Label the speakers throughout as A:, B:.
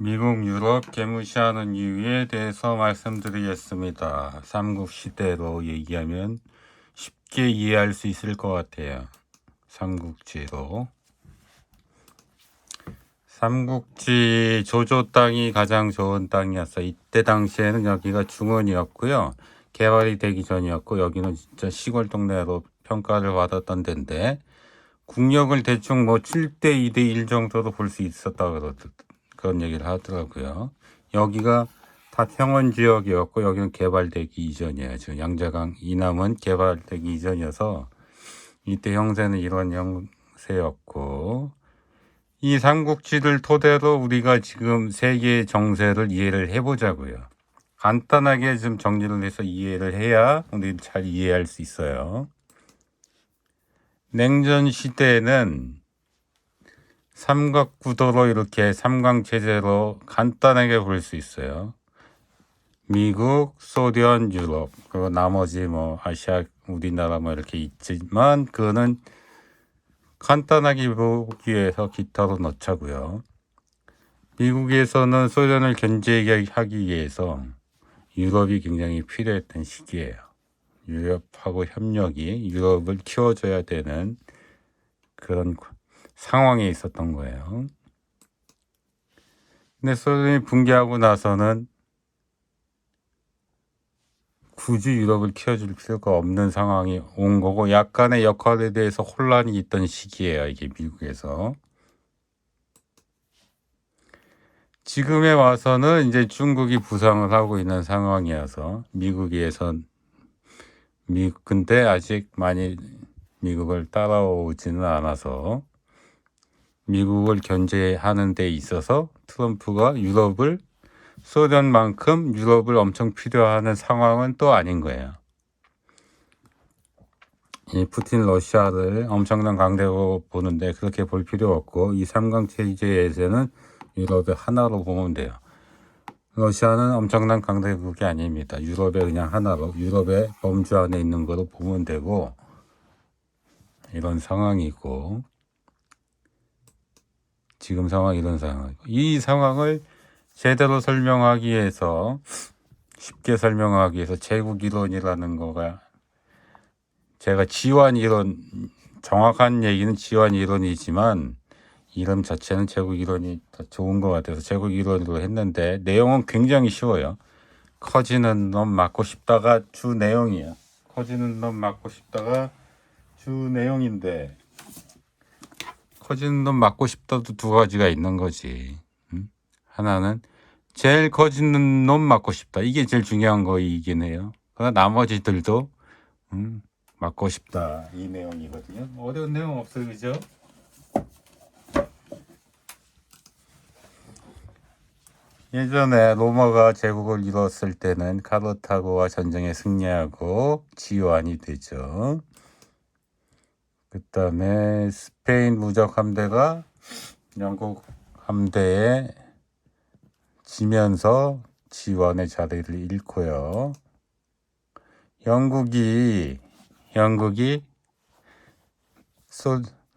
A: 미국, 유럽 개무시하는 이유에 대해서 말씀드리겠습니다. 삼국시대로 얘기하면 쉽게 이해할 수 있을 것 같아요. 삼국지로. 삼국지 조조 땅이 가장 좋은 땅이었어요. 이때 당시에는 여기가 중원이었고요. 개발이 되기 전이었고 여기는 진짜 시골 동네로 평가를 받았던 데인데 국력을 대충 뭐 7대 2대 1 정도로 볼 수 있었다 그런 얘기를 하더라고요. 여기가 다 평원 지역이었고 여기는 개발되기 이전이에요. 지금 양자강 이남은 개발되기 이전이어서 이때 형세는 이런 형세였고 이 삼국지를 토대로 우리가 지금 세계의 정세를 이해를 해보자고요. 간단하게 좀 정리를 해서 이해를 해야 우리 잘 이해할 수 있어요. 냉전 시대에는 삼각구도로 이렇게 삼강체제로 간단하게 볼 수 있어요. 미국, 소련, 유럽, 그리고 나머지 뭐 아시아, 우리나라 뭐 이렇게 있지만 그거는 간단하게 보기 위해서 기타로 넣자고요. 미국에서는 소련을 견제하기 위해서 유럽이 굉장히 필요했던 시기예요. 유럽하고 협력이 유럽을 키워줘야 되는 그런 상황에 있었던 거예요. 근데 소련이 붕괴하고 나서는 굳이 유럽을 키워줄 필요가 없는 상황이 온 거고 약간의 역할에 대해서 혼란이 있던 시기예요. 이게 미국에서. 지금에 와서는 이제 중국이 부상을 하고 있는 상황이어서 미국에선 근데 아직 많이 미국을 따라오지는 않아서 미국을 견제하는 데 있어서 트럼프가 소련만큼 유럽을 엄청 필요하는 상황은 또 아닌 거예요. 이 푸틴 러시아를 엄청난 강대로 보는데 그렇게 볼 필요 없고 이 삼강체제에서는 유럽의 하나로 보면 돼요. 러시아는 엄청난 강대국이 아닙니다. 유럽의 그냥 하나로 유럽의 범주 안에 있는 거로 보면 되고 이런 상황이고 지금 상황 이런 상황이고 이 상황을 제대로 설명하기 위해서 쉽게 설명하기 위해서 제국이론이라는 거가 제가 지환이론 정확한 얘기는 지환이론이지만 이름 자체는 제국이론이 더 좋은 것 같아서 제국이론으로 했는데 내용은 굉장히 쉬워요. 커지는 놈 맞고 싶다가 주 내용이야. 커지는 놈 맞고 싶다가 주 내용인데 커지는 놈 맞고 싶다도 두 가지가 있는 거지. 하나는 제일 커지는 놈 맞고 싶다. 이게 제일 중요한 거이긴 해요. 그러나 나머지들도 맞고 싶다. 이 내용이거든요. 어려운 내용 없어요. 그죠? 예전에 로마가 제국을 이뤘을 때는 카르타고와 전쟁에 승리하고 지환이 되죠. 그 다음에 스페인 무적 함대가 영국 함대에 지면서 지원의 자리를 잃고요. 영국이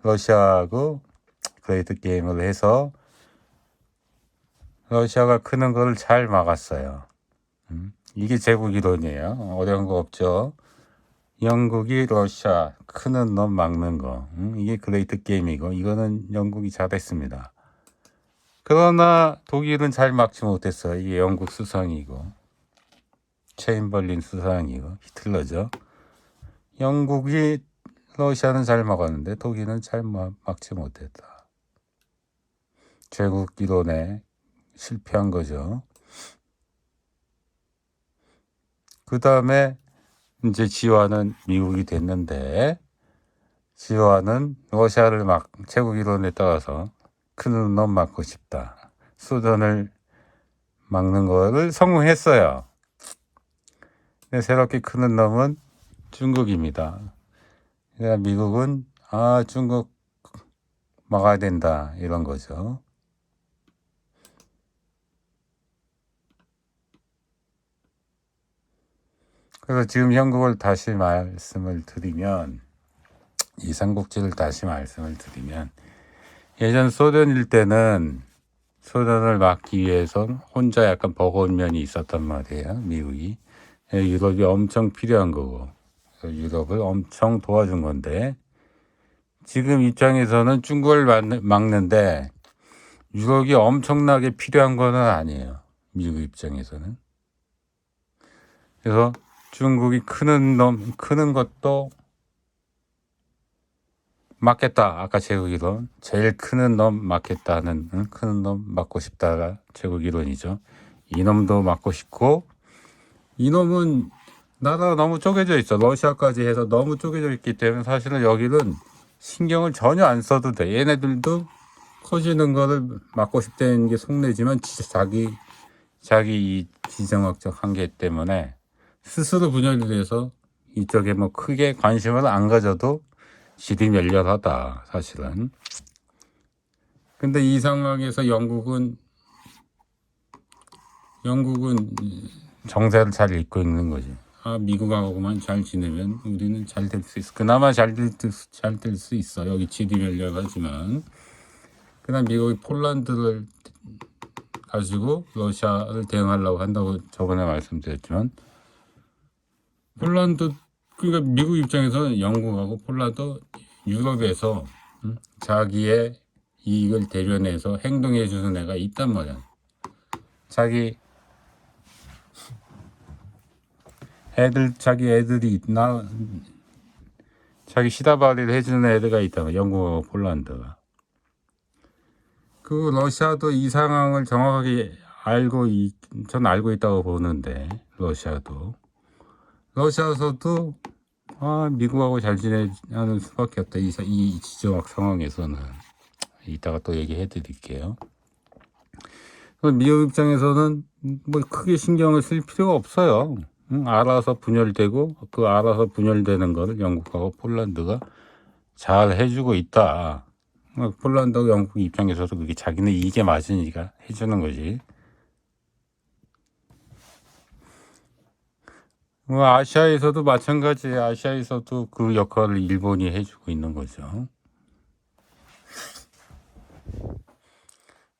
A: 러시아하고 그레이트 게임을 해서 러시아가 크는 걸 잘 막았어요. 이게 제국 이론이에요. 어려운 거 없죠. 영국이 러시아 크는 놈 막는 거. 이게 그레이트 게임이고 이거는 영국이 잘했습니다. 그러나 독일은 잘 막지 못했어요. 이게 영국 수상이고 체인벌린 수상이고 히틀러죠. 영국이 러시아는 잘 막았는데 독일은 잘 막지 못했다. 제국 이론에 실패한 거죠. 그 다음에 이제 지화는 미국이 됐는데 지화는 러시아를 제국 이론에 따라서 큰 놈 막고 싶다. 수전을 막는 거를 성공했어요. 근데 새롭게 크는 놈은 중국입니다. 그러니까 미국은 중국 막아야 된다 이런 거죠. 그래서 지금 형국을 다시 말씀을 드리면 이 삼국지를 다시 말씀을 드리면 예전 소련일 때는 소련을 막기 위해선 혼자 약간 버거운 면이 있었단 말이에요. 미국이. 유럽이 엄청 필요한 거고. 유럽을 엄청 도와준 건데 지금 입장에서는 중국을 막는데 유럽이 엄청나게 필요한 거는 아니에요. 미국 입장에서는. 그래서 중국이 크는 것도 막겠다. 아까 제국 이론. 제일 크는 놈 막겠다는, 크는 놈 막고 싶다가 제국 이론이죠. 이놈도 막고 싶고, 이놈은 나라가 너무 쪼개져 있어. 러시아까지 해서 너무 쪼개져 있기 때문에 사실은 여기는 신경을 전혀 안 써도 돼. 얘네들도 커지는 거를 막고 싶다는 게 속내지만 자기 이 지정학적 한계 때문에 스스로 분열이 돼서 이쪽에 뭐 크게 관심을 안 가져도 질이 멸렬하다 사실은. 근데 이 상황에서 영국은 정세를 잘 이끌고 있는 거지. 아, 미국하고만 잘 지내면 우리는 잘 될 수 있어. 그나마 잘 될 수 있어. 여기 질이 멸렬하지만. 그다음 미국이 폴란드를 가지고 러시아를 대응하려고 한다고 저번에 말씀드렸지만 폴란드 그러니까 미국 입장에서 영국하고 폴란드 유럽에서 자기의 이익을 대변해서 행동해 주는 애가 있단 말이야. 자기 애들이 있나 자기 시다바리를 해주는 애들가 있단 말이야. 영국하고 폴란드가. 그 러시아도 이 상황을 정확하게 전 알고 있다고 보는데 러시아에서도 미국하고 잘 지내는 수밖에 없다. 이 지정학 상황에서는 이따가 또 얘기해 드릴게요. 미국 입장에서는 뭐 크게 신경을 쓸 필요가 없어요. 알아서 분열되고 그 알아서 분열되는 거를 영국하고 폴란드가 잘 해주고 있다. 폴란드하고 영국 입장에서도 그게 자기네 이익에 맞으니까 해주는 거지. 아시아에서도 마찬가지. 아시아에서도 그 역할을 일본이 해주고 있는 거죠.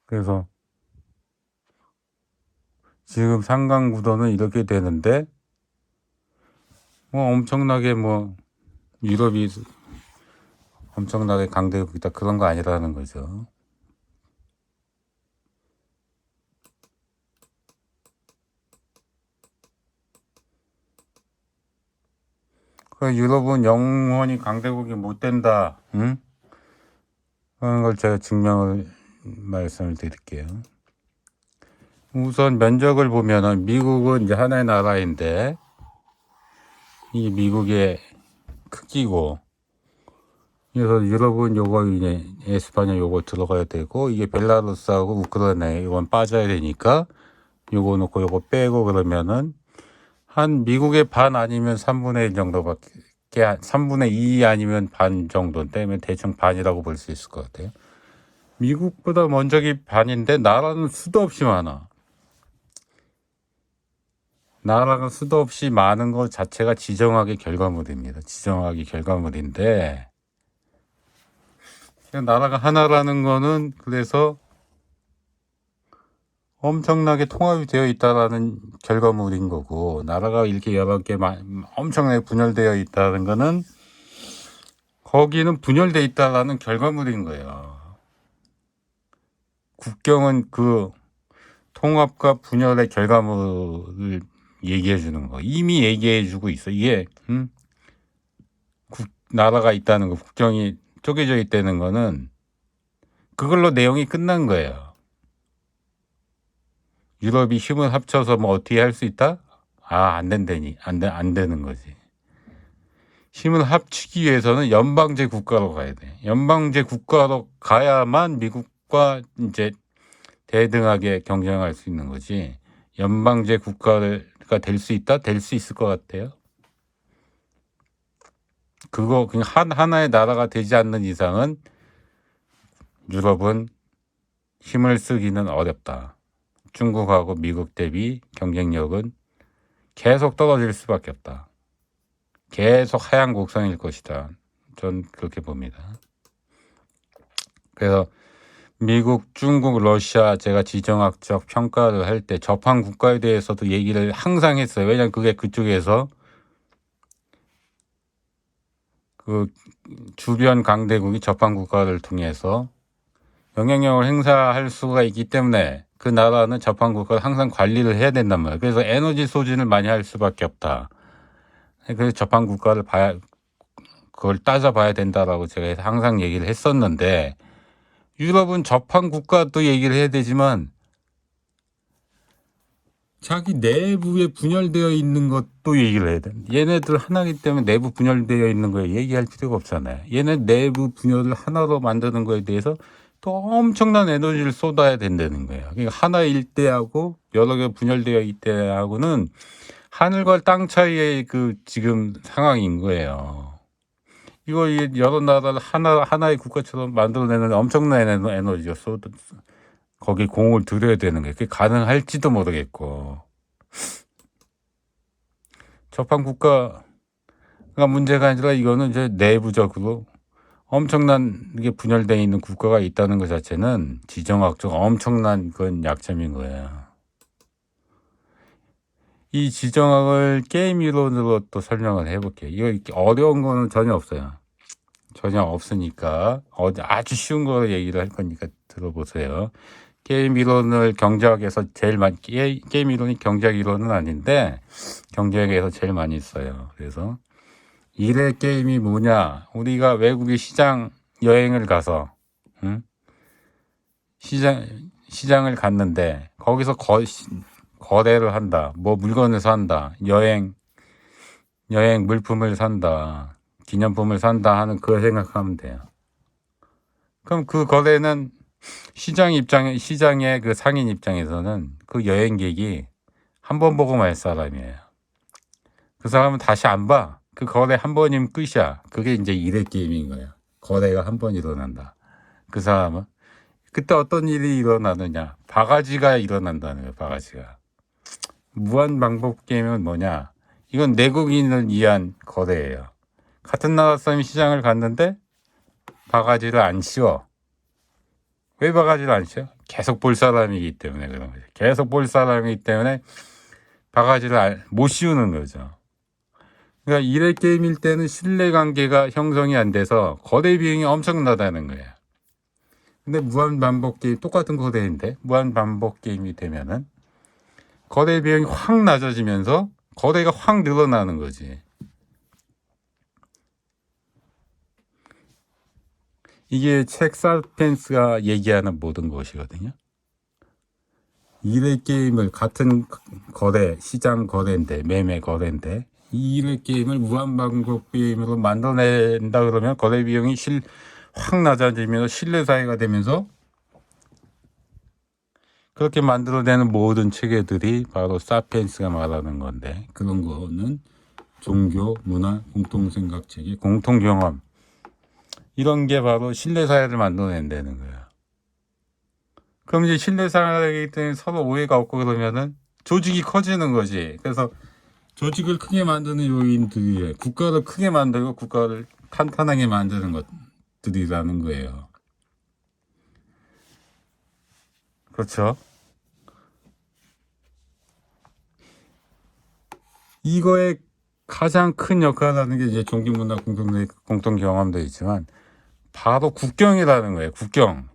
A: 그래서 지금 상강 구도는 이렇게 되는데 엄청나게 유럽이 엄청나게 강대국이다 그런 거 아니라는 거죠. 유럽은 영원히 강대국이 못 된다. 응? 그런 걸 제가 말씀을 드릴게요. 우선 면적을 보면은 미국은 이제 하나의 나라인데 이 미국의 크기고 그래서 유럽은 요거 이제 에스파냐 요거 들어가야 되고 이게 벨라루스하고 우크라이나 이건 빠져야 되니까 요거 놓고 요거 빼고 그러면은 한 미국의 반 아니면 3분의 1 정도밖에 3분의 2 아니면 반 정도 때문에 대충 반이라고 볼 수 있을 것 같아요. 미국보다 면적이 반인데 나라는 수도 없이 많아. 나라가 수도 없이 많은 것 자체가 지정학의 결과물입니다. 지정학의 결과물인데 나라가 하나라는 거는 그래서 엄청나게 통합이 되어 있다라는 결과물인 거고 나라가 이렇게 여러 개 엄청나게 분열되어 있다는 거는 거기는 분열되어 있다라는 결과물인 거예요. 국경은 그 통합과 분열의 결과물을 얘기해 주는 거. 이미 얘기해 주고 있어. 이게 나라가 있다는 거, 국경이 쪼개져 있다는 거는 그걸로 내용이 끝난 거예요. 유럽이 힘을 합쳐서 어떻게 할 수 있다? 안 되는 거지. 힘을 합치기 위해서는 연방제 국가로 가야 돼. 연방제 국가로 가야만 미국과 이제 대등하게 경쟁할 수 있는 거지. 연방제 국가가 될 수 있다? 될 수 있을 것 같아요. 그거 그냥 하나의 나라가 되지 않는 이상은 유럽은 힘을 쓰기는 어렵다. 중국하고 미국 대비 경쟁력은 계속 떨어질 수밖에 없다. 계속 하향 곡선일 것이다. 전 그렇게 봅니다. 그래서 미국, 중국, 러시아 제가 지정학적 평가를 할 때 접한 국가에 대해서도 얘기를 항상 했어요. 왜냐하면 그게 그쪽에서 그 주변 강대국이 접한 국가를 통해서 영향력을 행사할 수가 있기 때문에 그 나라는 접한 국가를 항상 관리를 해야 된단 말이에요. 그래서 에너지 소진을 많이 할 수밖에 없다. 그래서 접한 국가를 그걸 따져봐야 된다라고 제가 항상 얘기를 했었는데, 유럽은 접한 국가도 얘기를 해야 되지만 자기 내부에 분열되어 있는 것도 얘기를 해야 돼. 얘네들 하나이기 때문에 내부 분열되어 있는 거에 얘기할 필요가 없잖아요. 얘네 내부 분열을 하나로 만드는 거에 대해서 또 엄청난 에너지를 쏟아야 된다는 거예요. 그러니까 하나 일대하고 여러 개 분열되어 있대하고는 하늘과 땅 차이의 그 지금 상황인 거예요. 이거 여러 나라를 하나의 국가처럼 만들어내는 엄청난 에너지가 거기 공을 들여야 되는 거예요. 그게 가능할지도 모르겠고. 접한 국가가 문제가 아니라 이거는 이제 내부적으로 엄청난 게 분열되어 있는 국가가 있다는 것 자체는 지정학적 엄청난 그건 약점인 거예요. 이 지정학을 게임 이론으로 또 설명을 해볼게요. 이거 이렇게 어려운 거는 전혀 없어요. 전혀 없으니까 아주 쉬운 거로 얘기를 할 거니까 들어보세요. 게임 이론을 경제학에서 제일 많이 게임 이론이 경제학 이론은 아닌데 경제학에서 제일 많이 써요. 그래서 일의 게임이 뭐냐? 우리가 외국의 시장 여행을 가서 시장을 갔는데 거기서 거래를 한다. 뭐 물건을 산다. 여행 물품을 산다. 기념품을 산다 하는 그거 생각하면 돼요. 그럼 그 거래는 시장의 그 상인 입장에서는 그 여행객이 한 번 보고 말 사람이에요. 그 사람은 다시 안 봐. 그 거래 한 번이면 끝이야. 그게 이제 일의 게임인 거야. 거래가 한 번 일어난다. 그 사람은 그때 어떤 일이 일어나느냐? 바가지가 일어난다는 거예요. 바가지가. 무한 반복 게임은 뭐냐? 이건 내국인을 위한 거래예요. 같은 나라 사람이 시장을 갔는데 바가지를 안 씌워. 왜 바가지를 안 씌워? 계속 볼 사람이기 때문에 그런 거죠. 계속 볼 사람이기 때문에 바가지를 못 씌우는 거죠. 그러니까 일의 게임일 때는 신뢰관계가 형성이 안 돼서 거래 비용이 엄청나다는 거예요. 근데 무한 반복 게임, 똑같은 거래인데 무한 반복 게임이 되면은 거래 비용이 확 낮아지면서 거래가 확 늘어나는 거지. 이게 책 사피엔스가 얘기하는 모든 것이거든요. 일의 게임을 같은 거래, 시장 거래인데, 매매 거래인데 이 일의 게임을 무한 반복 게임으로 만들어낸다 그러면 거래 비용이 확 낮아지면서 신뢰 사회가 되면서 그렇게 만들어내는 모든 체계들이 바로 사피엔스가 말하는 건데, 그런 거는 종교, 문화, 공통생각 체계, 공통경험, 이런 게 바로 신뢰사회를 만들어낸다는 거예요. 그럼 이제 신뢰사회이기 때문에 서로 오해가 없고 그러면은 조직이 커지는 거지. 그래서 조직을 크게 만드는 요인들이 국가를 크게 만들고 국가를 탄탄하게 만드는 것들이라는 거예요. 그렇죠? 이거에 가장 큰 역할을 하는 게 이제 종교, 문화, 공통 경험도 있지만 바로 국경이라는 거예요. 국경.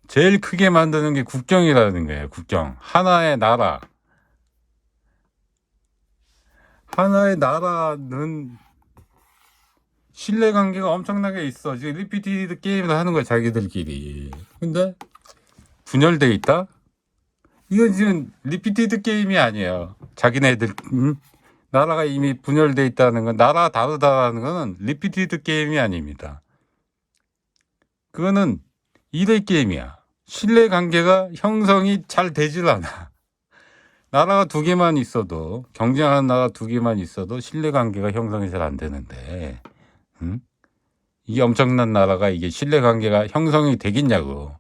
A: 제일 크게 만드는 게 국경이라는 거예요. 국경. 하나의 나라. 하나의 나라는 신뢰관계가 엄청나게 있어. 지금 리피티드 게임을 하는 거야, 자기들끼리. 근데 분열돼 있다? 이건 지금 리피티드 게임이 아니에요. 자기네들 나라가 이미 분열돼 있다는 건, 나라 다르다는 거는 리피티드 게임이 아닙니다. 그거는 일의 게임이야. 신뢰관계가 형성이 잘 되질 않아. 나라가 두 개만 있어도, 경쟁하는 나라 두 개만 있어도 신뢰관계가 형성이 잘 안 되는데, 이게 엄청난 나라가 이게 신뢰관계가 형성이 되겠냐고.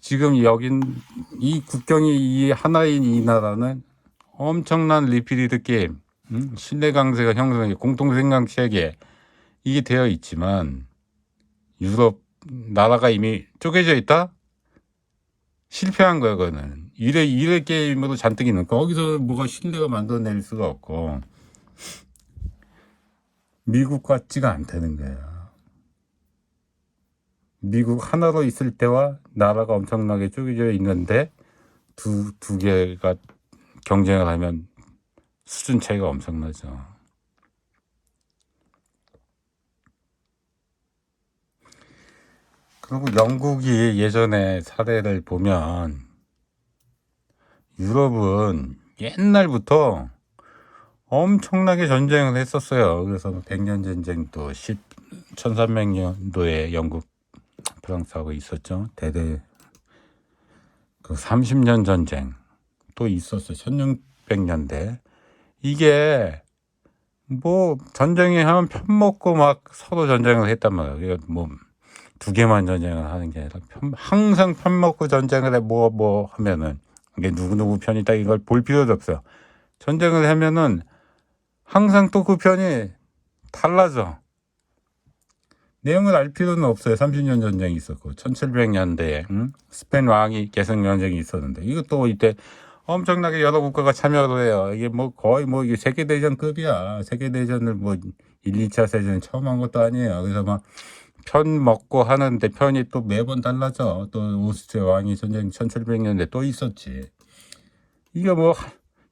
A: 지금 이 국경이 이 하나인 이 나라는 엄청난 리피티드 게임, 신뢰관계가 형성이, 공통생각 체계, 이게 되어 있지만 유럽 나라가 이미 쪼개져 있다? 실패한 거야, 그거는. 일회 게임으로 잔뜩 있는 거기서 뭐가 신뢰가 만들어낼 수가 없고 미국 같지가 않다는 거야. 미국 하나로 있을 때와 나라가 엄청나게 쪼개져 있는데 두 개가 경쟁을 하면 수준 차이가 엄청나죠. 그리고 영국이 예전에 사례를 보면 유럽은 옛날부터 엄청나게 전쟁을 했었어요. 그래서 백년 전쟁도 1300년도에 영국 프랑스하고 있었죠. 대대 그 30년 전쟁 또 있었어요. 1600년대. 이게 뭐 전쟁이 하면 편먹고 막 서로 전쟁을 했단 말이에요. 뭐 두 개만 전쟁을 하는 게 아니라 항상 편먹고 전쟁을 해 뭐 하면은 이게 누구 편이다 이걸 볼 필요도 없어요. 전쟁을 하면은 항상 또 그 편이 달라져. 내용을 알 필요는 없어요. 30년 전쟁이 있었고 1700년대에 스페인 왕위 계승 전쟁이 있었는데 이것도 이때 엄청나게 여러 국가가 참여를 해요. 이게 뭐 거의 뭐 이게 세계대전급이야. 세계대전을 뭐 1, 2차 세전 처음 한 것도 아니에요. 그래서 막 편 먹고 하는데 편이 또 매번 달라져. 또 오스트리아 왕위 전쟁 1700년대 또 있었지. 이게 뭐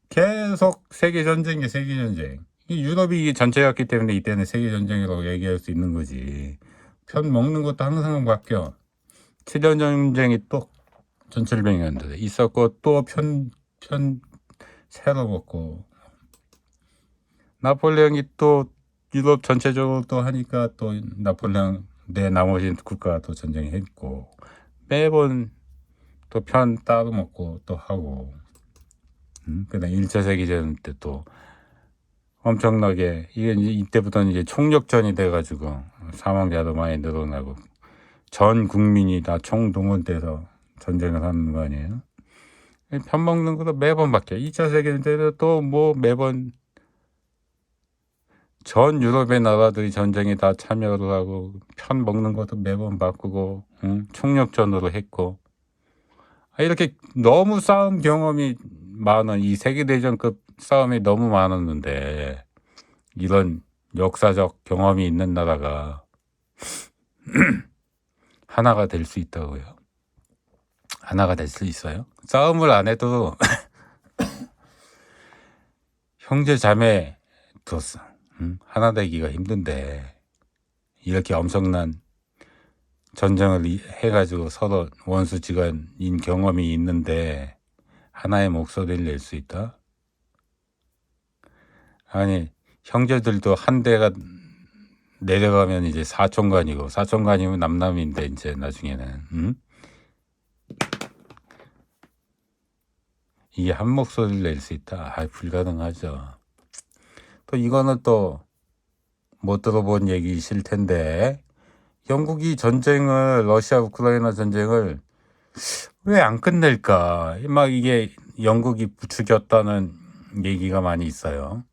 A: 계속 세계전쟁이야, 세계전쟁. 유럽이 전체였기 때문에 이때는 세계전쟁이라고 얘기할 수 있는 거지. 편 먹는 것도 항상 바뀌어. 7년 전쟁이 또 1700년도에 있었고 또 편 새로 먹고 나폴레옹이 또 유럽 전체적으로 또 하니까 또 나폴레옹 내 나머지 국가가 또 전쟁했고 매번 또 편 따로 먹고 또 하고 그다음 1차 세계대전 때 또 엄청나게 이게 이제 이때부터는 이제 총력전이 돼가지고 사망자도 많이 늘어나고 전 국민이 다 총동원돼서 전쟁을 하는 거 아니에요? 편 먹는 것도 매번 바뀌어. 2차 세계대전 때도 또 뭐 매번 전 유럽의 나라들이 전쟁에 다 참여를 하고 편 먹는 것도 매번 바꾸고 총력전으로 했고 이렇게 너무 싸움 경험이 많은 이 세계대전급 싸움이 너무 많았는데 이런 역사적 경험이 있는 나라가 하나가 될 수 있다고요. 하나가 될 수 있어요. 싸움을 안 해도 형제 자매 뒀어. 하나 되기가 힘든데 이렇게 엄청난 전쟁을 해가지고 서로 원수지간인 경험이 있는데 하나의 목소리를 낼 수 있다? 아니 형제들도 한 대가 내려가면 이제 사촌간이고 사촌간이면 남남인데 이제 나중에는 이게 한 목소리를 낼 수 있다? 불가능하죠. 또 이거는 또 못 들어본 얘기실 텐데 영국이 전쟁을 러시아 우크라이나 전쟁을 왜 안 끝낼까? 막 이게 영국이 부추겼다는 얘기가 많이 있어요.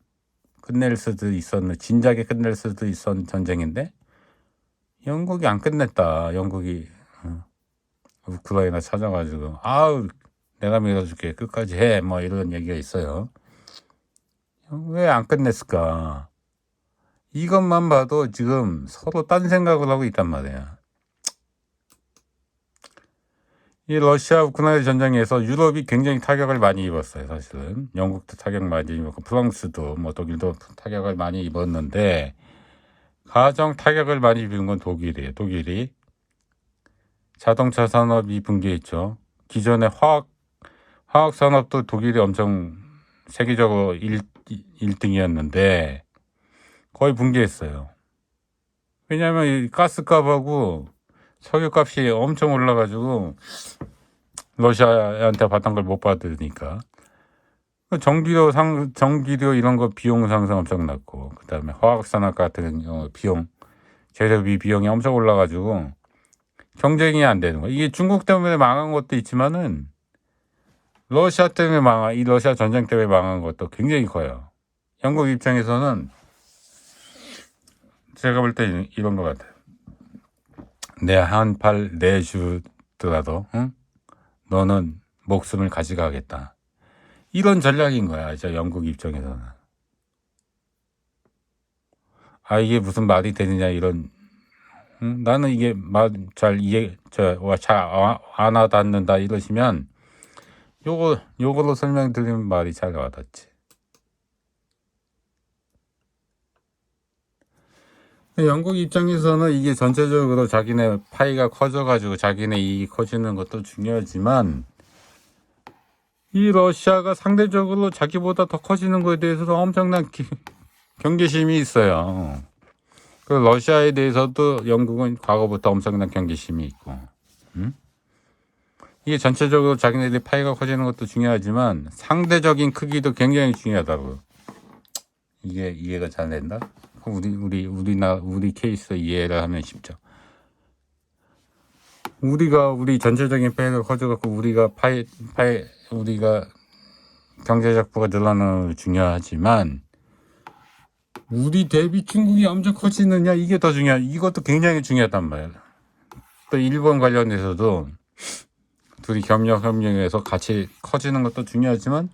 A: 끝낼 수도 있었는데 진작에 끝낼 수도 있었던 전쟁인데 영국이 안 끝냈다. 영국이 우크라이나 찾아가지고 아우 내가 밀어줄게 끝까지 해 뭐 이런 얘기가 있어요. 왜 안 끝냈을까? 이것만 봐도 지금 서로 딴 생각을 하고 있단 말이야. 이 러시아 우크라이나 전쟁에서 유럽이 굉장히 타격을 많이 입었어요. 사실은 영국도 타격 많이 입었고 프랑스도 뭐 독일도 타격을 많이 입었는데 가장 타격을 많이 입은 건 독일이에요. 독일이 자동차 산업이 붕괴했죠. 기존의 화학 산업도 독일이 엄청 세계적으로 1등이었는데 거의 붕괴했어요. 왜냐하면 이 가스값하고 석유값이 엄청 올라가지고 러시아한테 받은 걸 못 받으니까 전기료 이런 거 비용 상승 엄청 났고 그다음에 화학산업 같은 경우 재료비 비용이 엄청 올라가지고 경쟁이 안 되는 거. 이게 중국 때문에 망한 것도 있지만은 러시아 때문에 이 러시아 전쟁 때문에 망한 것도 굉장히 커요. 영국 입장에서는 제가 볼 때 이런 것 같아요. 내 한 팔 내주더라도 너는 목숨을 가져가겠다. 이런 전략인 거야, 저 영국 입장에서는. 아, 이게 무슨 말이 되느냐, 이런. 나는 이게 말 잘 안 와닿는다 이러시면, 요걸로 설명드리면 말이 잘 와닿지. 영국 입장에서는 이게 전체적으로 자기네 파이가 커져가지고 자기네 이익이 커지는 것도 중요하지만, 이 러시아가 상대적으로 자기보다 더 커지는 것에 대해서도 엄청난 경계심이 있어요. 그 러시아에 대해서도 영국은 과거부터 엄청난 경계심이 있고, 이게 전체적으로 자기네들이 파이가 커지는 것도 중요하지만 상대적인 크기도 굉장히 중요하다고. 이게 이해가 잘 된다? 우리 케이스 이해를 하면 쉽죠. 우리 전체적인 파이가 커져갖고 우리가 우리가 경제적 부가 늘어나는 건 중요하지만 우리 대비 중국이 엄청 커지느냐 이게 더 이것도 굉장히 중요하단 말이야. 또 일본 관련해서도 둘이 협력해서 같이 커지는 것도 중요하지만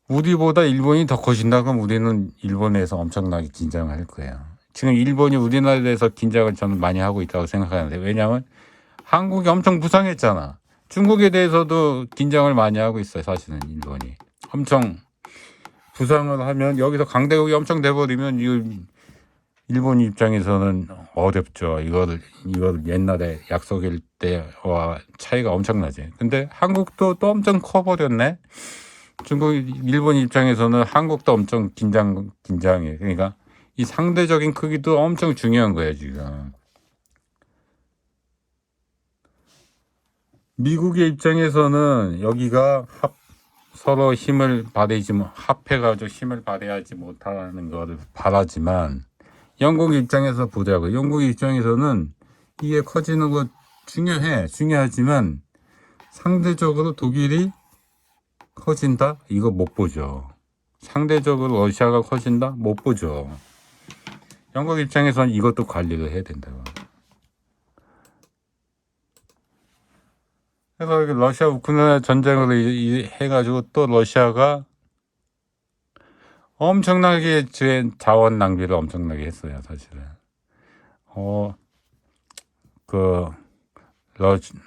A: 우리보다 일본이 더 커진다 그럼 우리는 일본에서 엄청나게 긴장할 거예요. 지금 일본이 우리나라에 대해서 긴장을 저는 많이 하고 있다고 생각하는데 왜냐하면 한국이 엄청 부상했잖아. 중국에 대해서도 긴장을 많이 하고 있어요. 사실은 일본이 엄청 부상을 하면 여기서 강대국이 엄청 돼버리면 일본 입장에서는 어렵죠. 이걸 옛날에 약속일 때와 차이가 엄청나지. 근데 한국도 또 엄청 커버렸네. 일본 입장에서는 한국도 엄청 긴장해. 그러니까 이 상대적인 크기도 엄청 중요한 거예요, 지금. 미국의 입장에서는 여기가 서로 힘을 발휘하지 합해가지고 힘을 발휘하지 못하는 것을 바라지만 영국 입장에서 보자고. 영국 입장에서는 이게 커지는 거 중요하지만 상대적으로 독일이 커진다? 이거 못 보죠. 상대적으로 러시아가 커진다? 못 보죠. 영국 입장에서는 이것도 관리를 해야 된다고. 그래서 러시아 우크라이나 전쟁을 해가지고 또 러시아가 엄청나게 자원 낭비를 엄청나게 했어요, 사실은.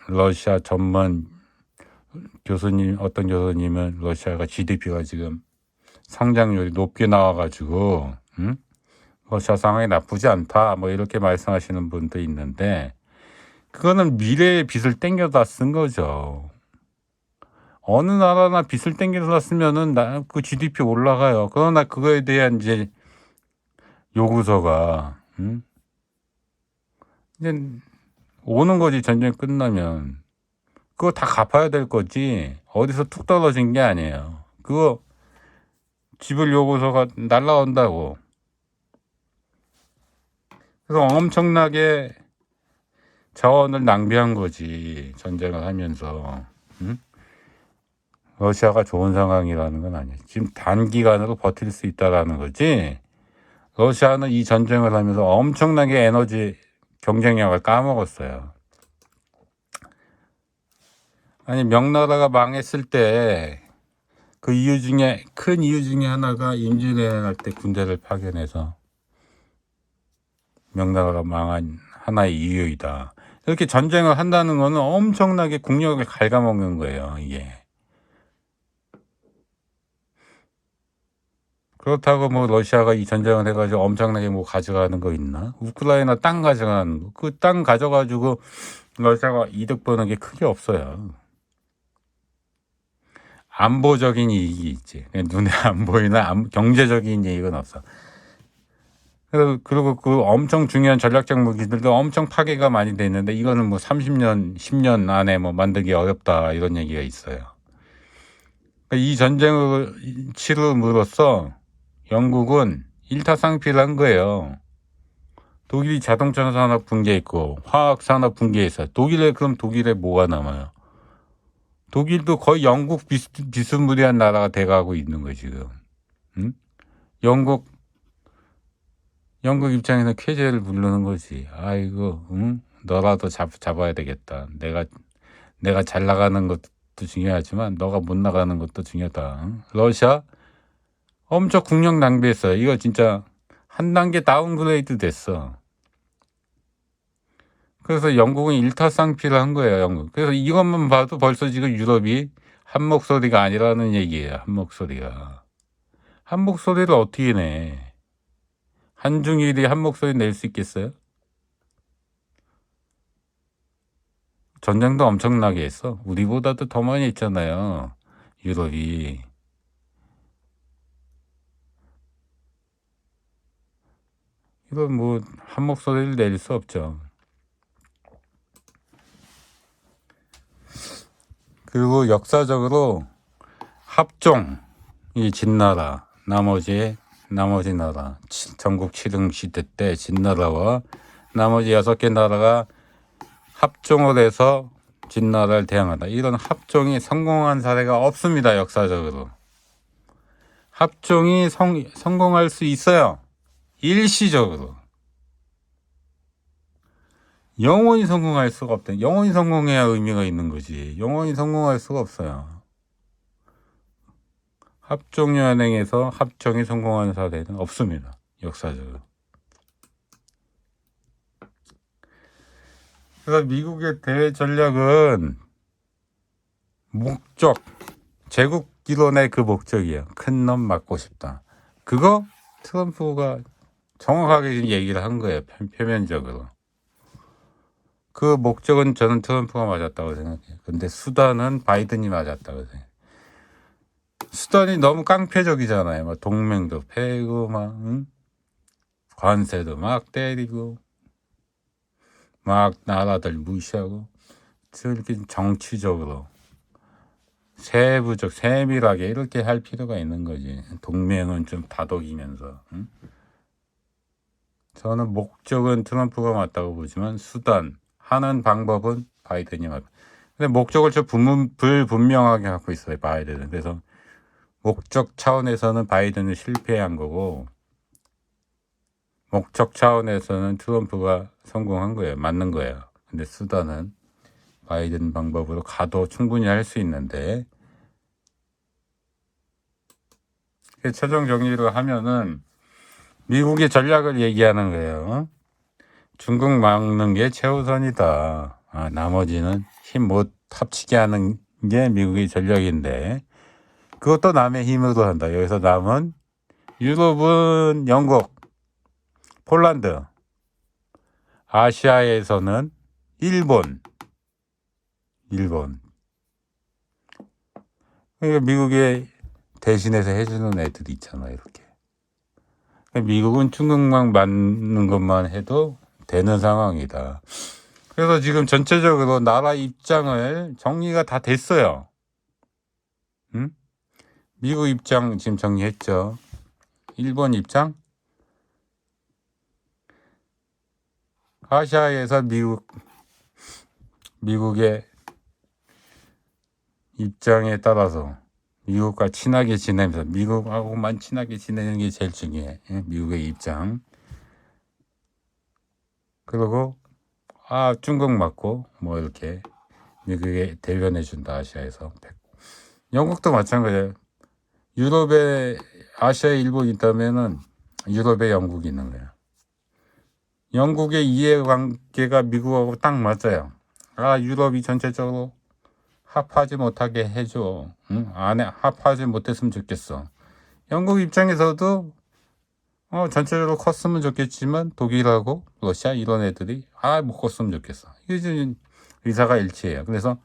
A: 러시아 전문 어떤 교수님은 러시아가 GDP가 지금 성장률이 높게 나와가지고, 러시아 상황이 나쁘지 않다, 뭐 이렇게 말씀하시는 분도 있는데, 그거는 미래의 빚을 땡겨다 쓴 거죠. 어느 나라나 빚을 땡겨다 쓰면은 그 GDP 올라가요. 그러나 그거에 대한 이제 요구서가 이제 오는 거지. 전쟁 끝나면 그거 다 갚아야 될 거지. 어디서 툭 떨어진 게 아니에요. 그거 지불 요구서가 날라온다고. 그래서 엄청나게 자원을 낭비한 거지. 전쟁을 하면서. 러시아가 좋은 상황이라는 건 아니에요. 지금 단기간으로 버틸 수 있다라는 거지. 러시아는 이 전쟁을 하면서 엄청나게 에너지 경쟁력을 까먹었어요. 아니, 명나라가 망했을 때 그 큰 이유 중에 하나가 임진왜란할 때 군대를 파견해서 명나라가 망한 하나의 이유이다. 이렇게 전쟁을 한다는 거는 엄청나게 국력을 갉아먹는 거예요, 이게. 그렇다고 뭐 러시아가 이 전쟁을 해가지고 엄청나게 뭐 가져가는 거 있나? 우크라이나 땅 가져가는 거. 그 땅 가져가지고 러시아가 이득 보는 게 크게 없어요. 안보적인 이익이 있지. 눈에 안 보이는 경제적인 이익은 없어. 그리고 그 엄청 중요한 전략적 무기들도 엄청 파괴가 많이 돼 있는데 이거는 뭐 30년, 10년 안에 뭐 만들기 어렵다 이런 얘기가 있어요. 이 전쟁을 치름으로써 영국은 일타쌍피를 한 거예요. 독일이 자동차 산업 붕괴했고 화학 산업 붕괴했어요. 그럼 독일에 뭐가 남아요? 독일도 거의 영국 비스무리한 나라가 돼가고 있는 거예요, 지금. 응? 영국 입장에서 쾌재를 부르는 거지. 아이고, 너라도 잡아야 되겠다. 내가 잘 나가는 것도 중요하지만 너가 못 나가는 것도 중요하다. 러시아 엄청 국력 낭비했어요. 이거 진짜 한 단계 다운그레이드 됐어. 그래서 영국은 일타쌍피를 한 거예요. 영국. 그래서 이것만 봐도 벌써 지금 유럽이 한 목소리가 아니라는 얘기예요. 한 목소리가. 한 목소리를 어떻게 내? 한중일이 한 목소리 낼 수 있겠어요? 전쟁도 엄청나게 했어. 우리보다도 더 많이 했잖아요. 유럽이. 이건 뭐 한 목소리를 낼 수 없죠. 그리고 역사적으로 합종이 진나라, 나머지 나라, 전국 칠흥 시대 때 진나라와 나머지 6개 나라가 합종을 해서 진나라를 대항하다. 이런 합종이 성공한 사례가 없습니다. 역사적으로. 합종이 성공할 수 있어요. 일시적으로. 영원히 성공할 수가 없다. 영원히 성공해야 의미가 있는 거지. 영원히 성공할 수가 없어요. 합종연행에서 합종이 성공한 사례는 없습니다. 역사적으로. 그래서 미국의 대외 전략은 목적, 제국 이론의 그 목적이에요. 큰 놈 맞고 싶다. 그거 트럼프가 정확하게 얘기를 한 거예요. 표면적으로. 그 목적은 저는 트럼프가 맞았다고 생각해요. 근데 수단은 바이든이 맞았다고 생각해요. 수단이 너무 깡패적이잖아요. 막 동맹도 패고 막 관세도 막 때리고 막 나라들 무시하고 이렇게 정치적으로 세부적 세밀하게 이렇게 할 필요가 있는 거지. 동맹은 좀 다독이면서. 저는 목적은 트럼프가 맞다고 보지만 수단 하는 방법은 바이든이 맞다. 근데 목적을 좀 불분명하게 갖고 있어요. 바이든은. 그래서 목적 차원에서는 바이든은 실패한 거고 목적 차원에서는 트럼프가 성공한 거예요. 맞는 거예요. 근데 수단은 바이든 방법으로 가도 충분히 할 수 있는데 최종 정리를 하면은 미국의 전략을 얘기하는 거예요. 중국 막는 게 최우선이다. 나머지는 힘 못 합치게 하는 게 미국의 전략인데 그것도 남의 힘으로 한다. 여기서 남은 유럽은 영국, 폴란드, 아시아에서는 일본. 그러니까 미국에 대신해서 해주는 애들이 있잖아, 이렇게. 미국은 중국만 맞는 것만 해도 되는 상황이다. 그래서 지금 전체적으로 나라 입장을 정리가 다 됐어요. 응? 미국 입장 지금 정리했죠. 일본 입장? 아시아에서 미국의 입장에 따라서 미국과 친하게 지내면서 미국하고만 친하게 지내는 게 제일 중요해. 미국의 입장. 그리고 중국 맞고 뭐 이렇게 미국에 대변해 준다. 아시아에서. 영국도 마찬가지예요. 유럽에 아시아에 일본이 있다면은 유럽에 영국이 있는 거야. 영국의 이해관계가 미국하고 딱 맞아요. 유럽이 전체적으로 합하지 못하게 해줘. 안에 합하지 못했으면 좋겠어. 영국 입장에서도 전체적으로 컸으면 좋겠지만 독일하고 러시아 이런 애들이 못 컸으면 좋겠어. 이게 의사가 일치해요. 그래서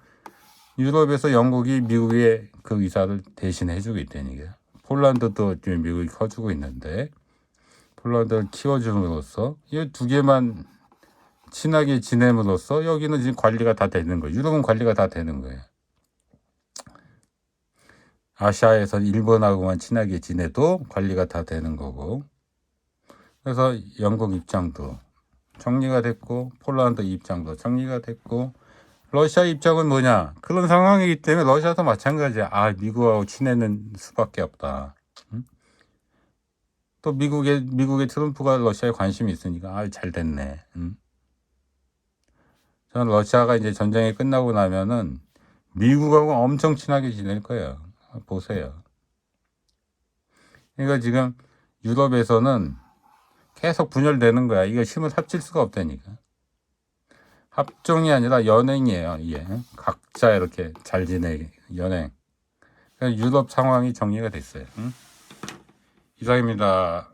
A: 유럽에서 영국이 미국의 그 의사를 대신 해주고 있다는 게 폴란드도 지금 미국이 커주고 있는데 폴란드를 키워줌으로써 이 두 개만 친하게 지냄으로써 여기는 지금 관리가 다 되는 거예요. 유럽은 관리가 다 되는 거예요. 아시아에서 일본하고만 친하게 지내도 관리가 다 되는 거고 그래서 영국 입장도 정리가 됐고 폴란드 입장도 정리가 됐고 러시아 입장은 뭐냐 그런 상황이기 때문에 러시아도 마찬가지야. 미국하고 친해는 수밖에 없다. 또 미국의 트럼프가 러시아에 관심이 있으니까 잘 됐네. 저는 러시아가 이제 전쟁이 끝나고 나면은 미국하고 엄청 친하게 지낼 거예요. 보세요. 그러니까 지금 유럽에서는 계속 분열되는 거야. 이거 힘을 합칠 수가 없다니까. 합종이 아니라 연행이에요. 이게 각자 이렇게 잘 지내게 연행. 그러니까 유럽 상황이 정리가 됐어요. 이상입니다.